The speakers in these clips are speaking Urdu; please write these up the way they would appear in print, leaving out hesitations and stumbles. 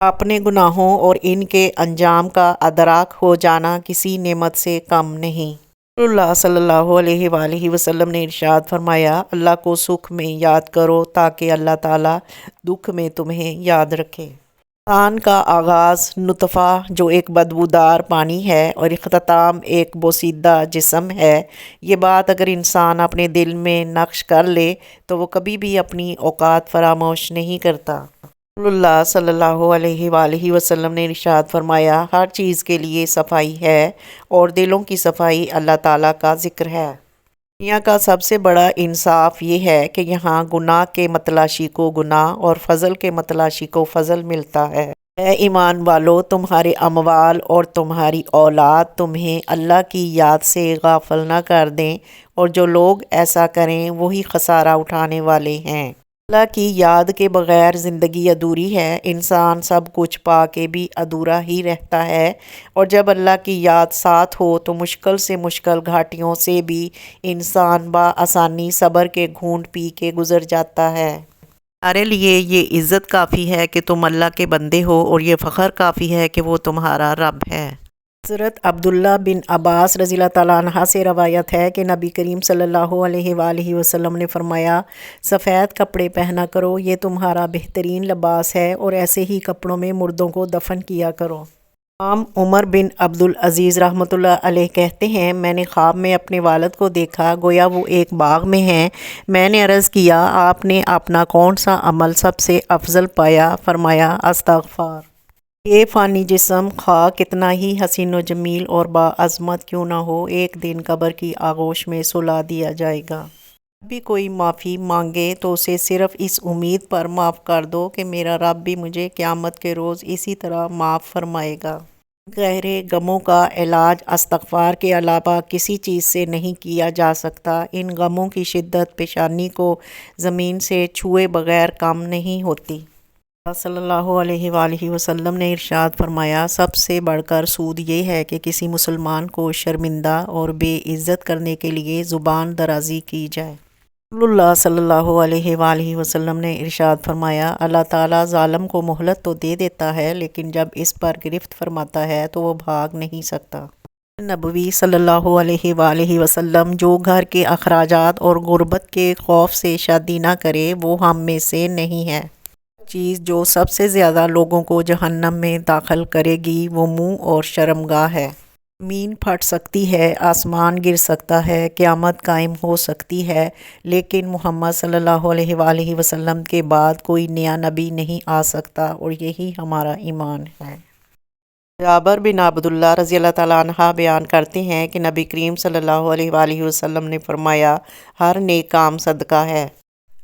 اپنے گناہوں اور ان کے انجام کا ادراک ہو جانا کسی نعمت سے کم نہیں۔ رسول اللہ صلی اللہ علیہ وآلہ وسلم نے ارشاد فرمایا، اللہ کو سکھ میں یاد کرو تاکہ اللہ تعالیٰ دکھ میں تمہیں یاد رکھے۔ انسان کا آغاز نطفہ جو ایک بدبودار پانی ہے اور اختتام ایک بوسیدہ جسم ہے، یہ بات اگر انسان اپنے دل میں نقش کر لے تو وہ کبھی بھی اپنی اوقات فراموش نہیں کرتا۔ رسول اللہ صلی اللہ علیہ وآلہ وسلم نے ارشاد فرمایا، ہر چیز کے لیے صفائی ہے اور دلوں کی صفائی اللہ تعالیٰ کا ذکر ہے۔ دنیا کا سب سے بڑا انصاف یہ ہے کہ یہاں گناہ کے متلاشی کو گناہ اور فضل کے متلاشی کو فضل ملتا ہے۔ اے ایمان والو، تمہارے اموال اور تمہاری اولاد تمہیں اللہ کی یاد سے غافل نہ کر دیں، اور جو لوگ ایسا کریں وہی خسارہ اٹھانے والے ہیں۔ اللہ کی یاد کے بغیر زندگی ادھوری ہے، انسان سب کچھ پا کے بھی ادھورا ہی رہتا ہے، اور جب اللہ کی یاد ساتھ ہو تو مشکل سے مشکل گھاٹیوں سے بھی انسان بآسانی صبر کے گھونٹ پی کے گزر جاتا ہے۔ تمہارے لیے یہ عزت کافی ہے کہ تم اللہ کے بندے ہو، اور یہ فخر کافی ہے کہ وہ تمہارا رب ہے۔ حضرت عبداللہ بن عباس رضی اللہ تعالیٰ عنہ سے روایت ہے کہ نبی کریم صلی اللہ علیہ وآلہ وسلم نے فرمایا، سفید کپڑے پہنا کرو، یہ تمہارا بہترین لباس ہے، اور ایسے ہی کپڑوں میں مردوں کو دفن کیا کرو۔ امام عمر بن عبدالعزیز رحمۃ اللہ علیہ کہتے ہیں، میں نے خواب میں اپنے والد کو دیکھا، گویا وہ ایک باغ میں ہیں۔ میں نے عرض کیا، آپ نے اپنا کون سا عمل سب سے افضل پایا؟ فرمایا، استغفار۔ یہ فانی جسم خواہ کتنا ہی حسین و جمیل اور باعظمت کیوں نہ ہو، ایک دن قبر کی آغوش میں سلا دیا جائے گا۔ جب بھی کوئی معافی مانگے تو اسے صرف اس امید پر معاف کر دو کہ میرا رب بھی مجھے قیامت کے روز اسی طرح معاف فرمائے گا۔ گہرے غموں کا علاج استغفار کے علاوہ کسی چیز سے نہیں کیا جا سکتا۔ ان غموں کی شدت پیشانی کو زمین سے چھوئے بغیر کم نہیں ہوتی۔ صلی اللہ علیہ وآلہ وسلم نے ارشاد فرمایا، سب سے بڑھ کر سود یہ ہے کہ کسی مسلمان کو شرمندہ اور بے عزت کرنے کے لیے زبان درازی کی جائے۔ رسول اللہ صلی اللہ علیہ وآلہ وسلم نے ارشاد فرمایا، اللہ تعالیٰ ظالم کو مہلت تو دے دیتا ہے، لیکن جب اس پر گرفت فرماتا ہے تو وہ بھاگ نہیں سکتا۔ نبوی صلی اللہ علیہ وآلہ وسلم، جو گھر کے اخراجات اور غربت کے خوف سے شادی نہ کرے وہ ہم میں سے نہیں ہے۔ چیز جو سب سے زیادہ لوگوں کو جہنم میں داخل کرے گی وہ منہ اور شرمگاہ ہے۔ زمین پھٹ سکتی ہے، آسمان گر سکتا ہے، قیامت قائم ہو سکتی ہے، لیکن محمد صلی اللہ علیہ وآلہ وسلم کے بعد کوئی نیا نبی نہیں آ سکتا، اور یہی ہمارا ایمان ہے۔ جابر بن عبداللہ رضی اللہ تعالیٰ عنہ بیان کرتے ہیں کہ نبی کریم صلی اللہ علیہ وآلہ وسلم نے فرمایا، ہر نیک کام صدقہ ہے۔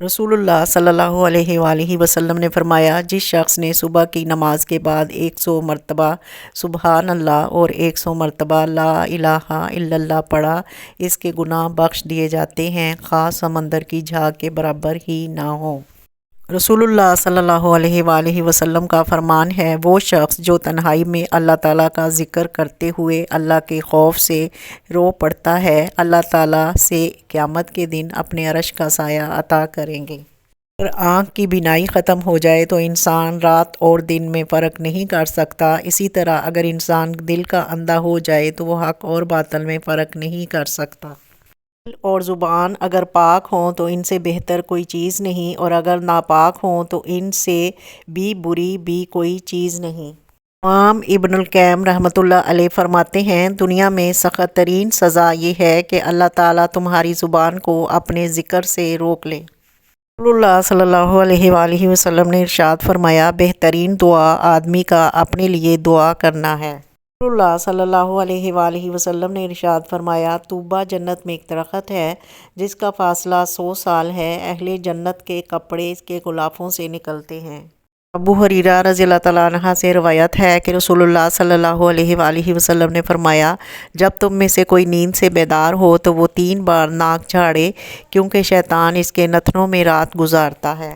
رسول اللہ صلی اللہ علیہ وآلہ وسلم نے فرمایا، جس شخص نے صبح کی نماز کے بعد 100 مرتبہ سبحان اللہ اور 100 مرتبہ لا الہ الا اللہ پڑھا، اس کے گناہ بخش دیے جاتے ہیں، خواہ سمندر کی جھاگ کے برابر ہی نہ ہوں۔ رسول اللہ صلی اللہ علیہ وآلہ وسلم کا فرمان ہے، وہ شخص جو تنہائی میں اللہ تعالیٰ کا ذکر کرتے ہوئے اللہ کے خوف سے رو پڑتا ہے، اللہ تعالیٰ سے قیامت کے دن اپنے عرش کا سایہ عطا کریں گے۔ اگر آنکھ کی بینائی ختم ہو جائے تو انسان رات اور دن میں فرق نہیں کر سکتا، اسی طرح اگر انسان دل کا اندھا ہو جائے تو وہ حق اور باطل میں فرق نہیں کر سکتا۔ دل اور زبان اگر پاک ہوں تو ان سے بہتر کوئی چیز نہیں، اور اگر ناپاک ہوں تو ان سے بھی بری بھی کوئی چیز نہیں۔ امام ابن القیم رحمۃ اللہ علیہ فرماتے ہیں، دنیا میں سخت ترین سزا یہ ہے کہ اللہ تعالیٰ تمہاری زبان کو اپنے ذکر سے روک لے۔ رسول اللہ صلی اللہ علیہ وآلہ وسلم نے ارشاد فرمایا، بہترین دعا آدمی کا اپنے لیے دعا کرنا ہے۔ رسول اللہ صلی اللہ علیہ وآلہ وسلم نے ارشاد فرمایا، طوبیٰ جنت میں ایک درخت ہے جس کا فاصلہ 100 سال ہے، اہل جنت کے کپڑے اس کے غلافوں سے نکلتے ہیں۔ ابو ہریرہ رضی اللہ تعالیٰ عنہ سے روایت ہے کہ رسول اللہ صلی اللہ علیہ وآلہ وسلم نے فرمایا، جب تم میں سے کوئی نیند سے بیدار ہو تو وہ 3 بار ناک جھاڑے، کیونکہ شیطان اس کے نتنوں میں رات گزارتا ہے۔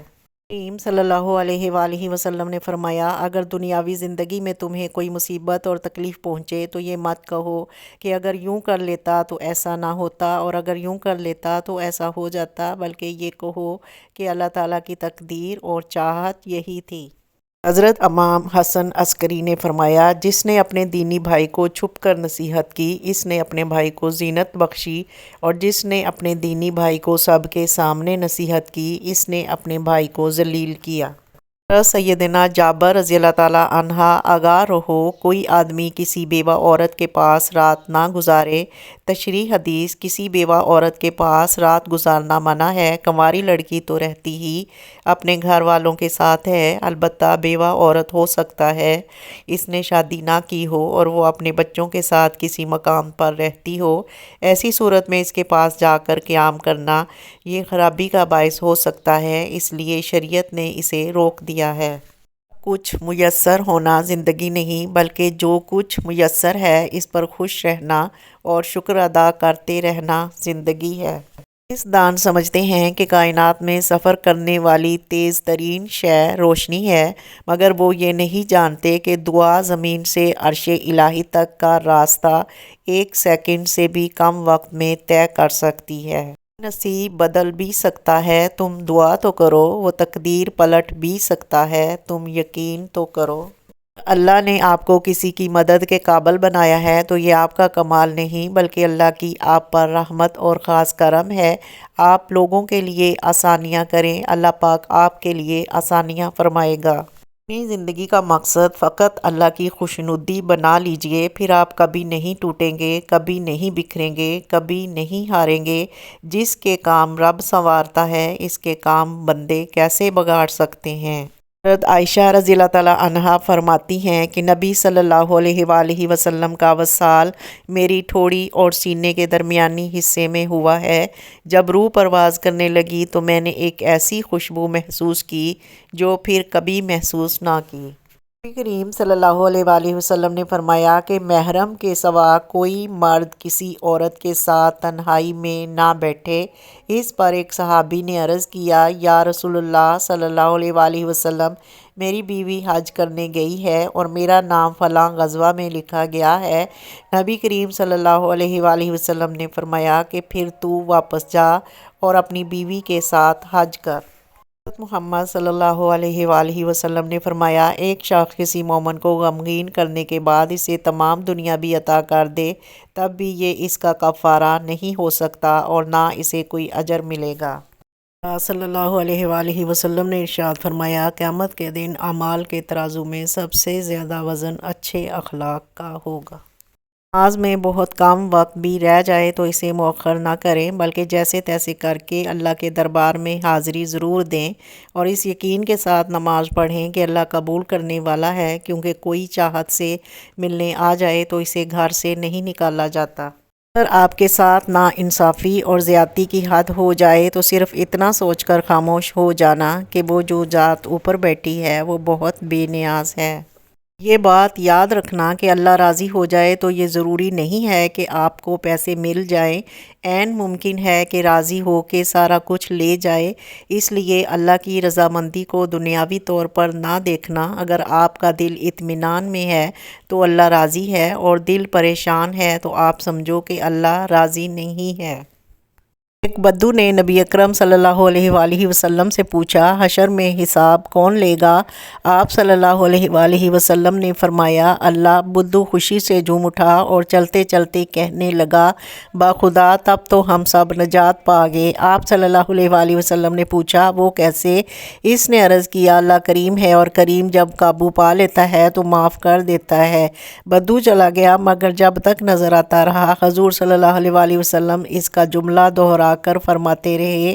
کریم صلی اللہ علیہ وآلہ وسلم نے فرمایا، اگر دنیاوی زندگی میں تمہیں کوئی مصیبت اور تکلیف پہنچے تو یہ مت کہو کہ اگر یوں کر لیتا تو ایسا نہ ہوتا، اور اگر یوں کر لیتا تو ایسا ہو جاتا، بلکہ یہ کہو کہ اللہ تعالیٰ کی تقدیر اور چاہت یہی تھی۔ حضرت امام حسن عسکری نے فرمایا، جس نے اپنے دینی بھائی کو چھپ کر نصیحت کی، اس نے اپنے بھائی کو زینت بخشی، اور جس نے اپنے دینی بھائی کو سب کے سامنے نصیحت کی، اس نے اپنے بھائی کو ذلیل کیا۔ سیدنا جابر رضی اللہ تعالیٰ عنہ آگاہ رہو، کوئی آدمی کسی بیوہ عورت کے پاس رات نہ گزارے۔ تشریح حدیث: کسی بیوہ عورت کے پاس رات گزارنا منع ہے۔ کنواری لڑکی تو رہتی ہی اپنے گھر والوں کے ساتھ ہے، البتہ بیوہ عورت ہو سکتا ہے اس نے شادی نہ کی ہو اور وہ اپنے بچوں کے ساتھ کسی مقام پر رہتی ہو، ایسی صورت میں اس کے پاس جا کر قیام کرنا یہ خرابی کا باعث ہو سکتا ہے، اس لیے شریعت نے اسے روک دیا ہے۔ کچھ میسر ہونا زندگی نہیں، بلکہ جو کچھ میسر ہے اس پر خوش رہنا اور شکر ادا کرتے رہنا زندگی ہے۔ اس دان سمجھتے ہیں کہ کائنات میں سفر کرنے والی تیز ترین شے روشنی ہے، مگر وہ یہ نہیں جانتے کہ دعا زمین سے عرش الہی تک کا راستہ 1 سیکنڈ سے بھی کم وقت میں طے کر سکتی ہے۔ نصیب بدل بھی سکتا ہے، تم دعا تو کرو، وہ تقدیر پلٹ بھی سکتا ہے، تم یقین تو کرو۔ اللہ نے آپ کو کسی کی مدد کے قابل بنایا ہے تو یہ آپ کا کمال نہیں بلکہ اللہ کی آپ پر رحمت اور خاص کرم ہے۔ آپ لوگوں کے لیے آسانیاں کریں، اللہ پاک آپ کے لیے آسانیاں فرمائے گا۔ اپنی زندگی کا مقصد فقط اللہ کی خوشنودی بنا لیجئے، پھر آپ کبھی نہیں ٹوٹیں گے، کبھی نہیں بکھریں گے، کبھی نہیں ہاریں گے۔ جس کے کام رب سنوارتا ہے، اس کے کام بندے کیسے بگاڑ سکتے ہیں؟ حضرت عائشہ رضی اللہ تعالیٰ عنہا فرماتی ہیں کہ نبی صلی اللہ علیہ وآلہ وسلم کا وصال میری ٹھوڑی اور سینے کے درمیانی حصے میں ہوا ہے۔ جب روح پرواز کرنے لگی تو میں نے ایک ایسی خوشبو محسوس کی جو پھر کبھی محسوس نہ کی۔ نبی کریم صلی اللہ علیہ وآلہ وسلم نے فرمایا کہ محرم کے سوا کوئی مرد کسی عورت کے ساتھ تنہائی میں نہ بیٹھے۔ اس پر ایک صحابی نے عرض کیا، یا رسول اللہ صلی اللہ علیہ وآلہ وسلم، میری بیوی حج کرنے گئی ہے اور میرا نام فلاں غزوہ میں لکھا گیا ہے۔ نبی کریم صلی اللہ علیہ وآلہ وسلم نے فرمایا کہ پھر تو واپس جا اور اپنی بیوی کے ساتھ حج کر۔ حضرت محمد صلی اللہ علیہ وآلہ وسلم نے فرمایا، ایک شخص کسی مومن کو غمگین کرنے کے بعد اسے تمام دنیا بھی عطا کر دے تب بھی یہ اس کا کفارہ نہیں ہو سکتا اور نہ اسے کوئی اجر ملے گا۔ آپ صلی اللہ علیہ وآلہ وسلم نے ارشاد فرمایا، قیامت کے دن اعمال کے ترازو میں سب سے زیادہ وزن اچھے اخلاق کا ہوگا۔ نماز میں بہت کم وقت بھی رہ جائے تو اسے مؤخر نہ کریں بلکہ جیسے تیسے کر کے اللہ کے دربار میں حاضری ضرور دیں اور اس یقین کے ساتھ نماز پڑھیں کہ اللہ قبول کرنے والا ہے، کیونکہ کوئی چاہت سے ملنے آ جائے تو اسے گھر سے نہیں نکالا جاتا۔ اگر آپ کے ساتھ نا انصافی اور زیادتی کی حد ہو جائے تو صرف اتنا سوچ کر خاموش ہو جانا کہ وہ جو ذات اوپر بیٹھی ہے وہ بہت بے نیاز ہے۔ یہ بات یاد رکھنا کہ اللہ راضی ہو جائے تو یہ ضروری نہیں ہے کہ آپ کو پیسے مل جائیں، عین ممکن ہے کہ راضی ہو کے سارا کچھ لے جائے۔ اس لیے اللہ کی رضامندی کو دنیاوی طور پر نہ دیکھنا۔ اگر آپ کا دل اطمینان میں ہے تو اللہ راضی ہے، اور دل پریشان ہے تو آپ سمجھو کہ اللہ راضی نہیں ہے۔ ایک بدو نے نبی اکرم صلی اللہ علیہ وآلہ وسلم سے پوچھا، حشر میں حساب کون لے گا؟ آپ صلی اللہ علیہ وآلہ وسلم نے فرمایا، اللہ۔ بدو خوشی سے جھوم اٹھا اور چلتے چلتے کہنے لگا، باخدا تب تو ہم سب نجات پا گئے۔ آپ صلی اللہ علیہ وآلہ وسلم نے پوچھا، وہ کیسے؟ اس نے عرض کیا، اللہ کریم ہے اور کریم جب قابو پا لیتا ہے تو معاف کر دیتا ہے۔ بدو چلا گیا مگر جب تک نظر آتا رہا حضور صلی اللہ علیہ وآلہ وسلم اس کا جملہ دہرا کر فرماتے رہے،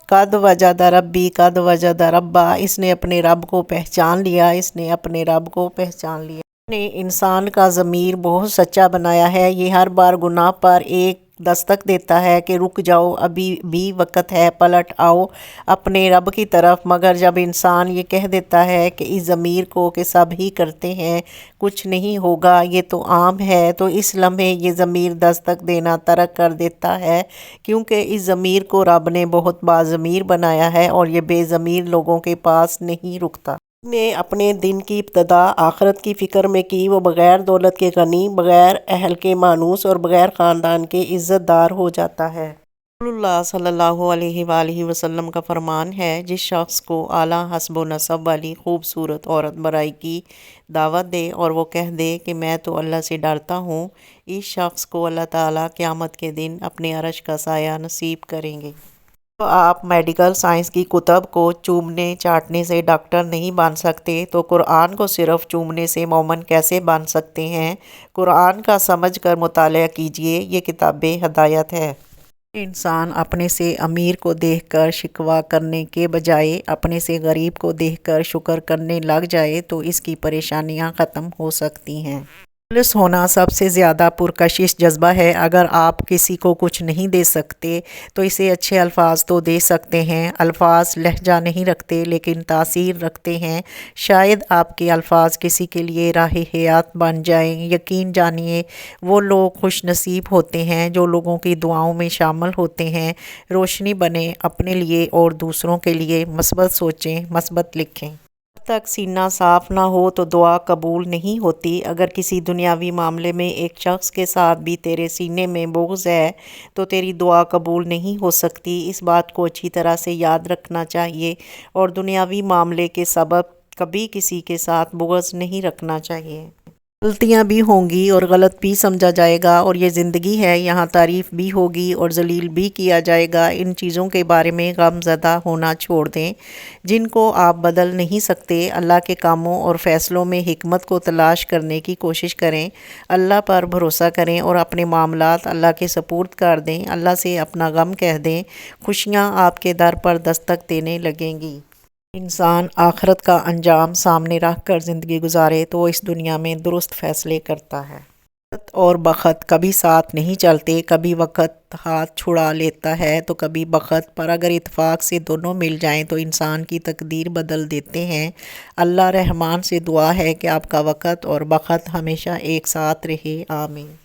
قد وجد ربی قد وجد ربا۔ اس نے اپنے رب کو پہچان لیا، اس نے اپنے رب کو پہچان لیا۔ نے انسان کا ضمیر بہت سچا بنایا ہے، یہ ہر بار گناہ پر ایک دستک دیتا ہے کہ رک جاؤ، ابھی بھی وقت ہے، پلٹ آؤ اپنے رب کی طرف۔ مگر جب انسان یہ کہہ دیتا ہے کہ اس ضمیر کو کہ سب ہی کرتے ہیں، کچھ نہیں ہوگا، یہ تو عام ہے، تو اس لمحے یہ ضمیر دستک دینا ترک کر دیتا ہے، کیونکہ اس ضمیر کو رب نے بہت باضمیر بنایا ہے اور یہ بے ضمیر لوگوں کے پاس نہیں رکتا۔ نے اپنے دن کی ابتدا آخرت کی فکر میں کی، وہ بغیر دولت کے غنی، بغیر اہل کے مانوس اور بغیر خاندان کے عزت دار ہو جاتا ہے۔ رسول اللہ صلی اللہ علیہ وآلہ وسلم کا فرمان ہے، جس شخص کو اعلیٰ حسب و نسب والی خوبصورت عورت برائی کی دعوت دے اور وہ کہہ دے کہ میں تو اللہ سے ڈرتا ہوں، اس شخص کو اللہ تعالیٰ قیامت کے دن اپنے عرش کا سایہ نصیب کریں گے۔ تو آپ میڈیکل سائنس کی کتب کو چومنے چاٹنے سے ڈاکٹر نہیں بن سکتے، تو قرآن کو صرف چومنے سے مومن کیسے بن سکتے ہیں؟ قرآن کا سمجھ کر مطالعہ کیجئے، یہ کتاب ہدایت ہے۔ انسان اپنے سے امیر کو دیکھ کر شکوہ کرنے کے بجائے اپنے سے غریب کو دیکھ کر شکر کرنے لگ جائے تو اس کی پریشانیاں ختم ہو سکتی ہیں۔ مخلص ہونا سب سے زیادہ پرکشش جذبہ ہے۔ اگر آپ کسی کو کچھ نہیں دے سکتے تو اسے اچھے الفاظ تو دے سکتے ہیں۔ الفاظ لہجہ نہیں رکھتے لیکن تاثیر رکھتے ہیں۔ شاید آپ کے الفاظ کسی کے لیے راہ حیات بن جائیں۔ یقین جانیے وہ لوگ خوش نصیب ہوتے ہیں جو لوگوں کی دعاؤں میں شامل ہوتے ہیں۔ روشنی بنیں اپنے لیے اور دوسروں کے لیے، مثبت سوچیں، مثبت لکھیں۔ جب تک سینہ صاف نہ ہو تو دعا قبول نہیں ہوتی۔ اگر کسی دنیاوی معاملے میں ایک شخص کے ساتھ بھی تیرے سینے میں بغض ہے تو تیری دعا قبول نہیں ہو سکتی۔ اس بات کو اچھی طرح سے یاد رکھنا چاہیے اور دنیاوی معاملے کے سبب کبھی کسی کے ساتھ بغض نہیں رکھنا چاہیے۔ غلطیاں بھی ہوں گی اور غلط بھی سمجھا جائے گا، اور یہ زندگی ہے، یہاں تعریف بھی ہوگی اور ذلیل بھی کیا جائے گا۔ ان چیزوں کے بارے میں غم زدہ ہونا چھوڑ دیں جن کو آپ بدل نہیں سکتے۔ اللہ کے کاموں اور فیصلوں میں حکمت کو تلاش کرنے کی کوشش کریں، اللہ پر بھروسہ کریں اور اپنے معاملات اللہ کے سپرد کر دیں۔ اللہ سے اپنا غم کہہ دیں، خوشیاں آپ کے در پر دستک دینے لگیں گی۔ انسان آخرت کا انجام سامنے رکھ کر زندگی گزارے تو وہ اس دنیا میں درست فیصلے کرتا ہے۔ وقت اور بخت کبھی ساتھ نہیں چلتے، کبھی وقت ہاتھ چھڑا لیتا ہے تو کبھی بخت، پر اگر اتفاق سے دونوں مل جائیں تو انسان کی تقدیر بدل دیتے ہیں۔ اللہ رحمان سے دعا ہے کہ آپ کا وقت اور بخت ہمیشہ ایک ساتھ رہے، آمین۔